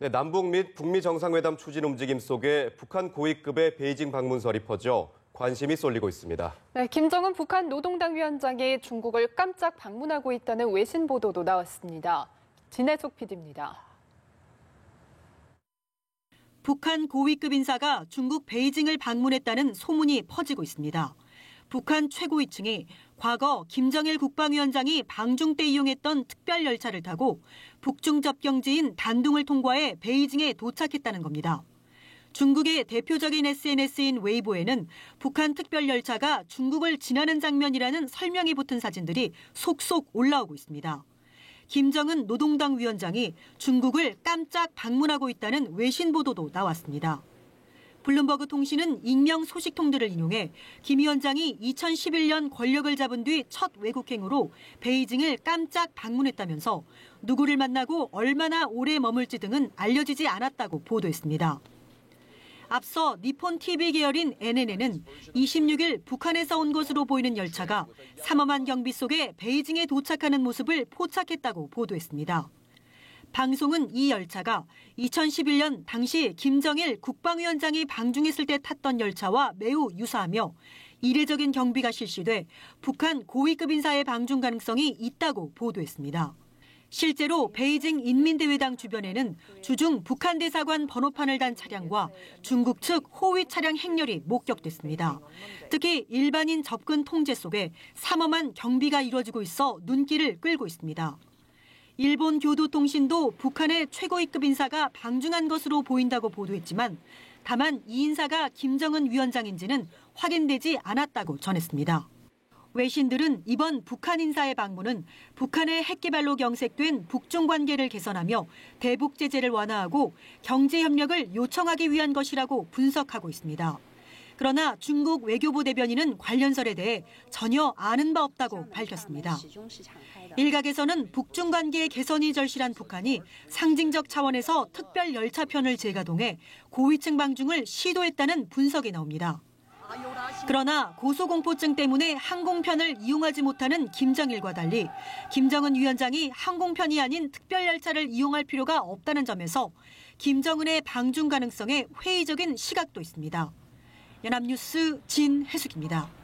네, 남북 및 북미 정상회담 추진 움직임 속에 북한 고위급의 베이징 방문설이 퍼져 관심이 쏠리고 있습니다. 네, 김정은 북한 노동당 위원장이 중국을 깜짝 방문하고 있다는 외신 보도도 나왔습니다. 진혜숙 PD입니다. 북한 고위급 인사가 중국 베이징을 방문했다는 소문이 퍼지고 있습니다. 북한 최고위층이 과거 김정일 국방위원장이 방중 때 이용했던 특별 열차를 타고 북중 접경지인 단둥을 통과해 베이징에 도착했다는 겁니다. 중국의 대표적인 SNS인 웨이보에는 북한 특별 열차가 중국을 지나는 장면이라는 설명이 붙은 사진들이 속속 올라오고 있습니다. 김정은 노동당 위원장이 중국을 깜짝 방문하고 있다는 외신 보도도 나왔습니다. 블룸버그 통신은 익명 소식통들을 인용해 김 위원장이 2011년 권력을 잡은 뒤 첫 외국행으로 베이징을 깜짝 방문했다면서 누구를 만나고 얼마나 오래 머물지 등은 알려지지 않았다고 보도했습니다. 앞서 니폰 TV 계열인 NNN은 26일 북한에서 온 것으로 보이는 열차가 삼엄한 경비 속에 베이징에 도착하는 모습을 포착했다고 보도했습니다. 방송은 이 열차가 2011년 당시 김정일 국방위원장이 방중했을 때 탔던 열차와 매우 유사하며 이례적인 경비가 실시돼 북한 고위급 인사의 방중 가능성이 있다고 보도했습니다. 실제로 베이징 인민대회당 주변에는 주중 북한 대사관 번호판을 단 차량과 중국 측 호위 차량 행렬이 목격됐습니다. 특히 일반인 접근 통제 속에 삼엄한 경비가 이루어지고 있어 눈길을 끌고 있습니다. 일본 교도통신도 북한의 최고위급 인사가 방중한 것으로 보인다고 보도했지만 다만 이 인사가 김정은 위원장인지는 확인되지 않았다고 전했습니다. 외신들은 이번 북한 인사의 방문은 북한의 핵개발로 경색된 북중 관계를 개선하며 대북 제재를 완화하고 경제 협력을 요청하기 위한 것이라고 분석하고 있습니다. 그러나 중국 외교부 대변인은 관련설에 대해 전혀 아는 바 없다고 밝혔습니다. 일각에서는 북중 관계의 개선이 절실한 북한이 상징적 차원에서 특별 열차편을 재가동해 고위층 방중을 시도했다는 분석이 나옵니다. 그러나 고소공포증 때문에 항공편을 이용하지 못하는 김정일과 달리 김정은 위원장이 항공편이 아닌 특별 열차를 이용할 필요가 없다는 점에서 김정은의 방중 가능성에 회의적인 시각도 있습니다. 연합뉴스 진혜숙입니다.